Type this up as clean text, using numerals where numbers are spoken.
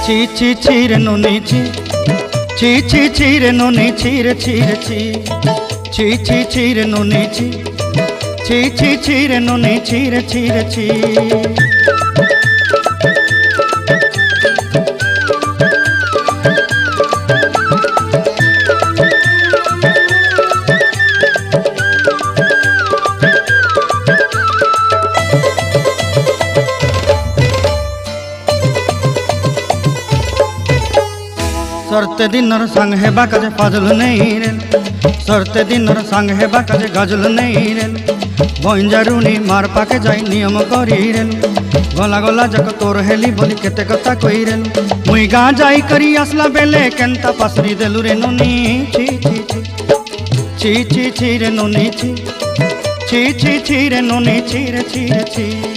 ছি ছি ছি রে নুনি ছি, ছি ছি ছি রে নুনি ছি রে ছি রে ছি, ছি ছি ছি রে নুনি ছি, ছি ছি ছি রে নুনি ছি রে ছি রে ছি। सरते दिनर संग हेबा काजे फाजल नहीं रे, सरते दिनर संग हेबा काजे गजल नहीं रे। बंजारुनी मार पाके जाई नियम करी रे, गला गला जक तोर हेली बोली केते कथा कई रे। मुई गाँ जाई करी आसला बेले केंता पासरी देलु रे नुनी छी छी छी, छी छी छी रे नुनी छी, छी छी छी रे नुनी छी रे छी रे छी।